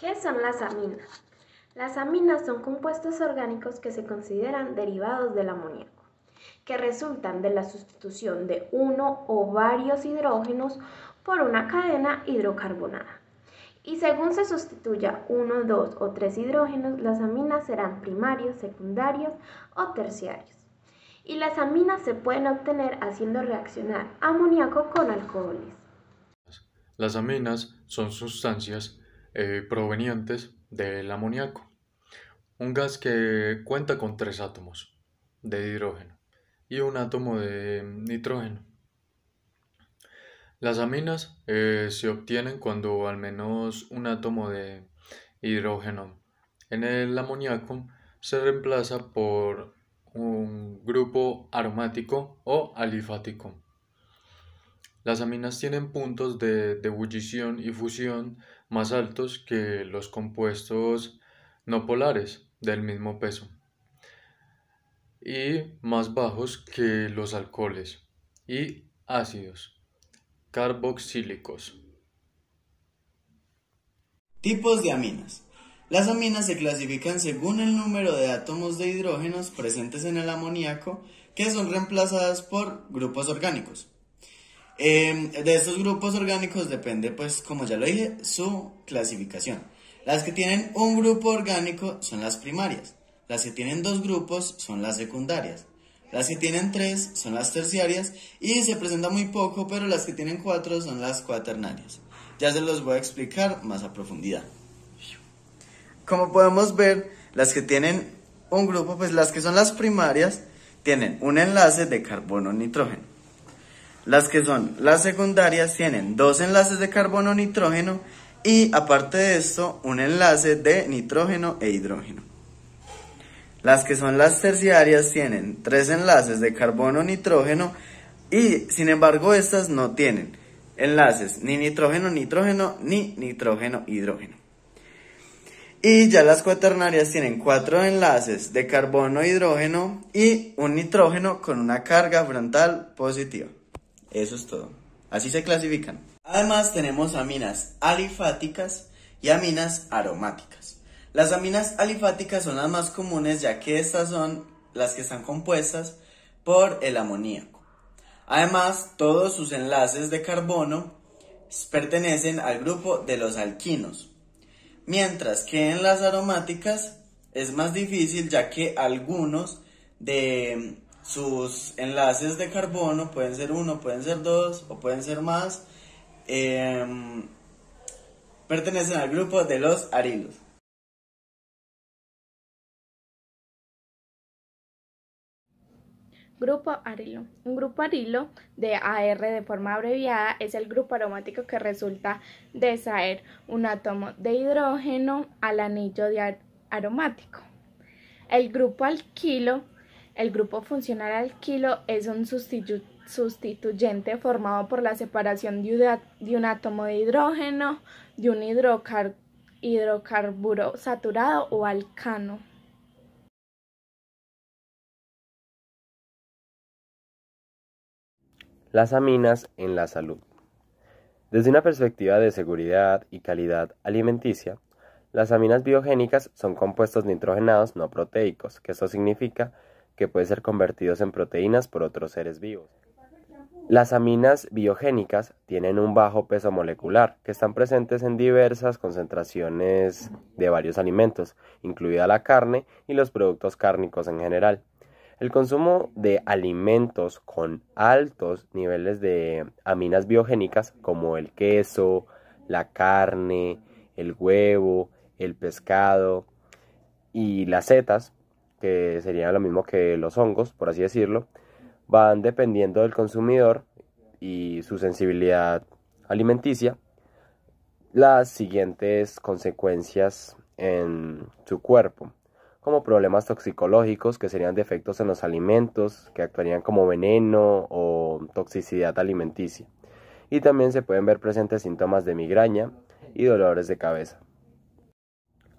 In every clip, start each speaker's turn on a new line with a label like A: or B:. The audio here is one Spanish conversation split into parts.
A: ¿Qué son las aminas? Las aminas son compuestos orgánicos que se consideran derivados del amoníaco, que resultan de la sustitución de uno o varios hidrógenos por una cadena hidrocarbonada. Y según se sustituya uno, dos o tres hidrógenos, las aminas serán primarios, secundarios o terciarios. Y las aminas se pueden obtener haciendo reaccionar amoníaco con alcoholes.
B: Las aminas son sustancias provenientes del amoníaco, un gas que cuenta con tres átomos de hidrógeno y un átomo de nitrógeno. Las aminas se obtienen cuando al menos un átomo de hidrógeno en el amoníaco se reemplaza por un grupo aromático o alifático. Las aminas tienen puntos de ebullición y fusión más altos que los compuestos no polares del mismo peso y más bajos que los alcoholes y ácidos carboxílicos.
C: Tipos de aminas. Las aminas se clasifican según el número de átomos de hidrógenos presentes en el amoníaco que son reemplazadas por grupos orgánicos. De estos grupos orgánicos depende, pues como ya lo dije, su clasificación. Las que tienen un grupo orgánico son las primarias, las que tienen dos grupos son las secundarias, las que tienen tres son las terciarias y se presenta muy poco, pero las que tienen cuatro son las cuaternarias. Ya se los voy a explicar más a profundidad. Como podemos ver, las que tienen un grupo, pues las que son las primarias, tienen un enlace de carbono-nitrógeno. Las que son las secundarias tienen dos enlaces de carbono-nitrógeno y aparte de esto, un enlace de nitrógeno e hidrógeno. Las que son las terciarias tienen tres enlaces de carbono-nitrógeno y sin embargo estas no tienen enlaces ni nitrógeno-nitrógeno ni nitrógeno-hidrógeno. Y ya las cuaternarias tienen cuatro enlaces de carbono-hidrógeno y un nitrógeno con una carga frontal positiva. Eso es todo. Así se clasifican. Además tenemos aminas alifáticas y aminas aromáticas. Las aminas alifáticas son las más comunes ya que estas son las que están compuestas por el amoníaco. Además, todos sus enlaces de carbono pertenecen al grupo de los alquinos. Mientras que en las aromáticas es más difícil ya que algunos de sus enlaces de carbono pueden ser uno, pueden ser dos o pueden ser más, pertenecen al grupo de los arilos.
D: Grupo arilo. Un grupo arilo de AR de forma abreviada es el grupo aromático que resulta de extraer un átomo de hidrógeno al anillo aromático. El grupo alquilo, el grupo funcional alquilo es un sustituyente formado por la separación de un átomo de hidrógeno de un hidrocarburo saturado o alcano.
E: Las aminas en la salud. Desde una perspectiva de seguridad y calidad alimenticia, las aminas biogénicas son compuestos nitrogenados no proteicos, que esto significa que pueden ser convertidos en proteínas por otros seres vivos. Las aminas biogénicas tienen un bajo peso molecular, que están presentes en diversas concentraciones de varios alimentos, incluida la carne y los productos cárnicos en general. El consumo de alimentos con altos niveles de aminas biogénicas, como el queso, la carne, el huevo, el pescado y las setas, que serían lo mismo que los hongos, por así decirlo, van dependiendo del consumidor y su sensibilidad alimenticia, las siguientes consecuencias en su cuerpo, como problemas toxicológicos, que serían defectos en los alimentos, que actuarían como veneno o toxicidad alimenticia. Y también se pueden ver presentes síntomas de migraña y dolores de cabeza.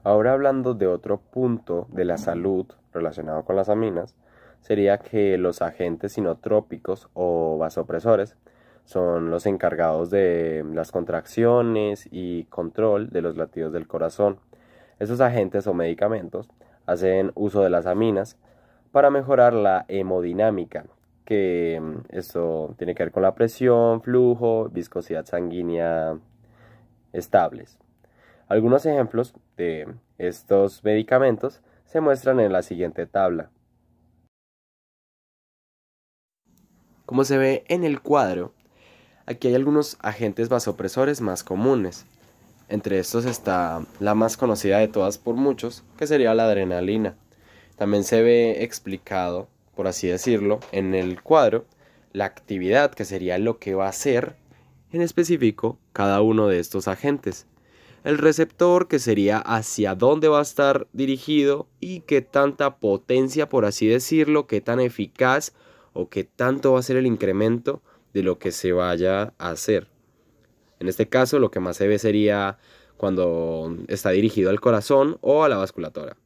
E: Ahora hablando de otro punto de la salud relacionado con las aminas, sería que los agentes inotrópicos o vasopresores son los encargados de las contracciones y control de los latidos del corazón. Esos agentes o medicamentos hacen uso de las aminas para mejorar la hemodinámica, que esto tiene que ver con la presión, flujo, viscosidad sanguínea estables. Algunos ejemplos de estos medicamentos se muestran en la siguiente tabla. Como se ve en el cuadro, aquí hay algunos agentes vasopresores más comunes. Entre estos está la más conocida de todas por muchos, que sería la adrenalina. También se ve explicado, por así decirlo, en el cuadro, la actividad, que sería lo que va a hacer en específico cada uno de estos agentes. El receptor, que sería hacia dónde va a estar dirigido y qué tanta potencia, por así decirlo, qué tan eficaz o qué tanto va a ser el incremento de lo que se vaya a hacer. En este caso, lo que más se ve sería cuando está dirigido al corazón o a la vasculatura.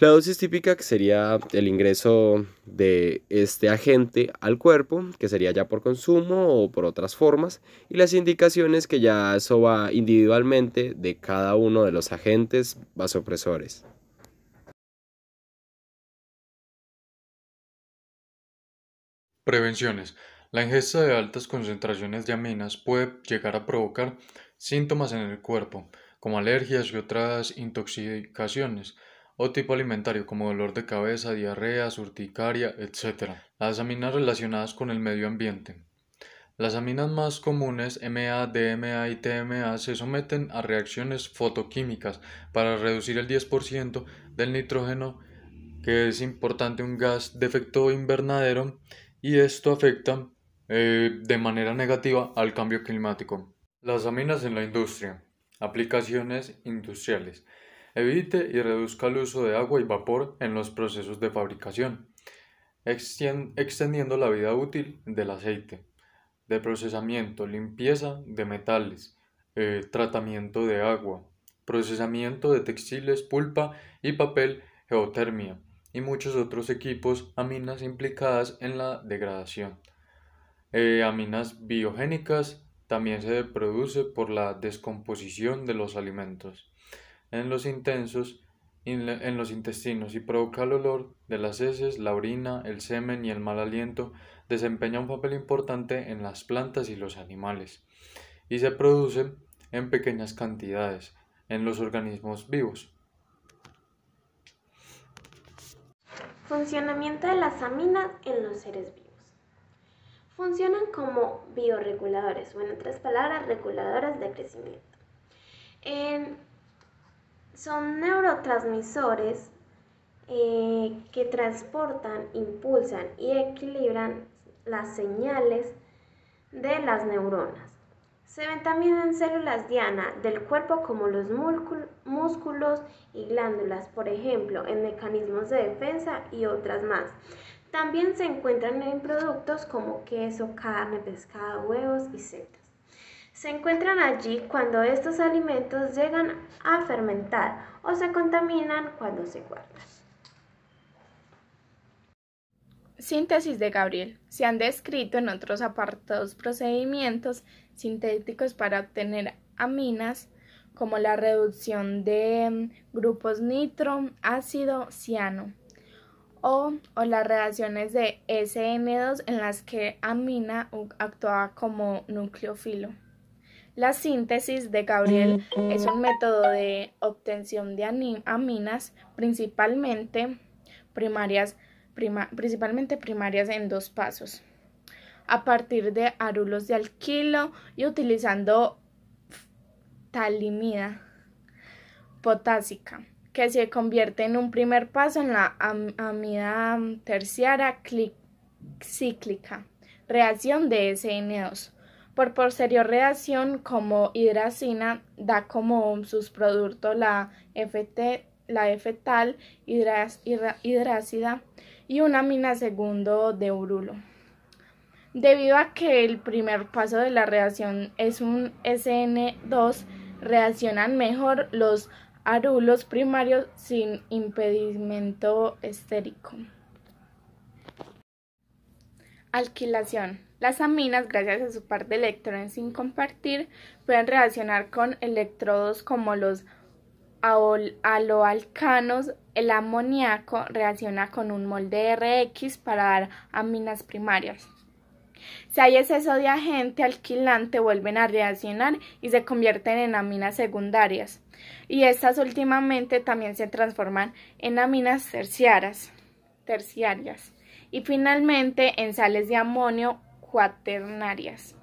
E: La dosis típica, que sería el ingreso de este agente al cuerpo, que sería ya por consumo o por otras formas, y las indicaciones, que ya eso va individualmente de cada uno de los agentes vasopresores.
B: Prevenciones. La ingesta de altas concentraciones de aminas puede llegar a provocar síntomas en el cuerpo, como alergias y otras intoxicaciones, o tipo alimentario, como dolor de cabeza, diarrea, urticaria, etc. Las aminas relacionadas con el medio ambiente. Las aminas más comunes, MA, DMA y TMA, se someten a reacciones fotoquímicas para reducir el 10% del nitrógeno, que es importante, un gas de efecto invernadero, y esto afecta de manera negativa al cambio climático. Las aminas en la industria. Aplicaciones industriales. Evite y reduzca el uso de agua y vapor en los procesos de fabricación, extendiendo la vida útil del aceite. De procesamiento, limpieza de metales, tratamiento de agua, procesamiento de textiles, pulpa y papel, geotermia y muchos otros equipos, aminas implicadas en la degradación. Aminas biogénicas también se produce por la descomposición de los alimentos en los en los intestinos, y provoca el olor de las heces, la orina, el semen y el mal aliento. Desempeña un papel importante en las plantas y los animales, y se produce en pequeñas cantidades en los organismos vivos.
A: Funcionamiento de las aminas en los seres vivos. Funcionan como bioreguladores, o en otras palabras, reguladores de crecimiento. Son neurotransmisores que transportan, impulsan y equilibran las señales de las neuronas. Se ven también en células diana del cuerpo, como los músculos y glándulas, por ejemplo, en mecanismos de defensa y otras más. También se encuentran en productos como queso, carne, pescado, huevos y setas. Se encuentran allí cuando estos alimentos llegan a fermentar o se contaminan cuando se guardan.
D: Síntesis de Gabriel. Se han descrito en otros apartados procedimientos sintéticos para obtener aminas, como la reducción de grupos nitro, ácido, ciano, o las reacciones de SN2 en las que amina actúa como nucleófilo. La síntesis de Gabriel es un método de obtención de aminas principalmente primarias en dos pasos, a partir de arulos de alquilo y utilizando talimida potásica, que se convierte en un primer paso en la amida terciaria cíclica, reacción de SN2. Por posterior reacción como hidracina da como subproducto la F-tal hidrácida y una amina segundo de urulo. Debido a que el primer paso de la reacción es un SN2, reaccionan mejor los arulos primarios sin impedimento estérico. Alquilación. Las aminas, gracias a su par de electrones sin compartir, pueden reaccionar con electrodos como los haloalcanos. El amoníaco reacciona con un molde RX para dar aminas primarias. Si hay exceso de agente alquilante, vuelven a reaccionar y se convierten en aminas secundarias. Y estas últimamente también se transforman en aminas terciarias. Y finalmente en sales de amonio cuaternarias.